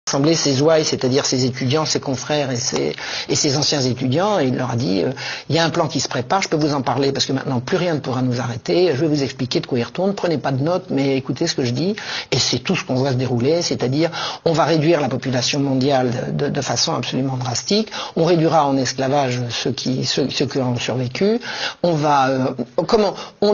rassemblé ses ouailles, c'est-à-dire ses étudiants, ses confrères et ses anciens étudiants, et il leur a dit il y a un plan qui se prépare, je peux vous en parler parce que maintenant plus rien ne pourra nous arrêter, je vais vous expliquer de quoi il retourne, prenez pas de notes mais écoutez ce que je dis, et c'est tout ce qu'on voit se dérouler, c'est-à-dire on va réduire la population mondiale de façon absolument drastique, on réduira en esclavage ceux qui ont survécu, on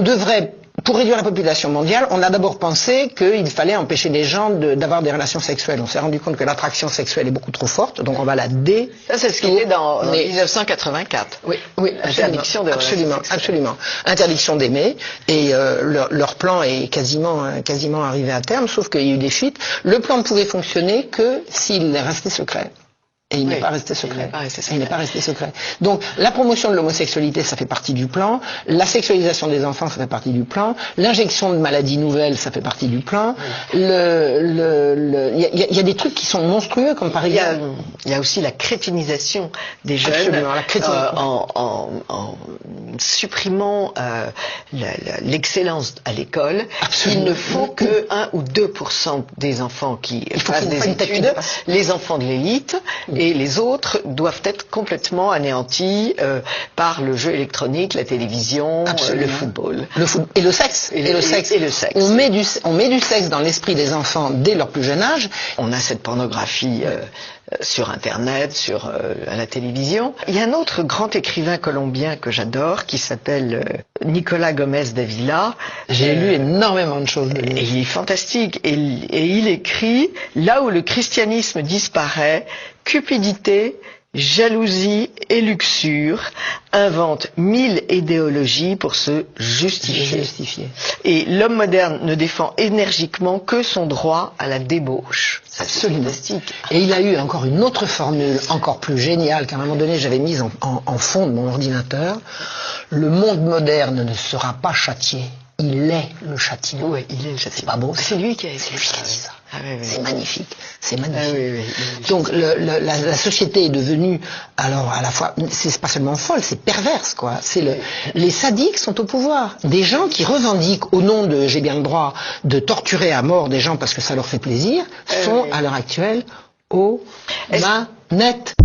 devrait. Pour réduire la population mondiale, on a d'abord pensé qu'il fallait empêcher les gens d'avoir des relations sexuelles. On s'est rendu compte que l'attraction sexuelle est beaucoup trop forte, donc on va la Ça, c'est ce qui était dans 1984. Oui, interdiction des relations sexuelles. Absolument. Interdiction d'aimer, et leur plan est quasiment arrivé à terme, sauf qu'il y a eu des fuites. Le plan ne pouvait fonctionner que s'il restait secret. Et il n'est pas resté secret. Il n'est pas resté secret. Donc, la promotion de l'homosexualité, ça fait partie du plan. La sexualisation des enfants, ça fait partie du plan. L'injection de maladies nouvelles, ça fait partie du plan. Il y a des trucs qui sont monstrueux, comme par exemple... Il y a aussi la crétinisation des jeunes. En supprimant l'excellence à l'école. Il ne faut que 1 ou 2% des enfants qui fassent des études, les enfants de l'élite, et les autres doivent être complètement anéantis par le jeu électronique, la télévision, le football. Et le sexe. On met du sexe dans l'esprit des enfants dès leur plus jeune âge. On a cette pornographie sur Internet, à la télévision. Il y a un autre grand écrivain colombien que j'adore qui s'appelle Nicolas Gomez Davila. J'ai lu énormément de choses de lui. Et il est fantastique. Et il écrit « Là où le christianisme disparaît, cupidité, jalousie et luxure inventent 1000 idéologies pour se justifier. Et l'homme moderne ne défend énergiquement que son droit à la débauche. » Absolument. Et il a eu encore une autre formule encore plus géniale qu'à un moment donné j'avais mise en fond de mon ordinateur. Le monde moderne ne sera pas châtié. Il est le châtiment. Oui, il est le châtiment. C'est pas beau. C'est lui qui a dit ça. Ah, oui. C'est magnifique. C'est magnifique. Ah, oui. Donc la société est devenue, alors à la fois, c'est pas seulement folle, c'est perverse, quoi. Les sadiques sont au pouvoir. Des gens qui revendiquent au nom de j'ai bien le droit de torturer à mort des gens parce que ça leur fait plaisir, sont à l'heure actuelle aux manettes.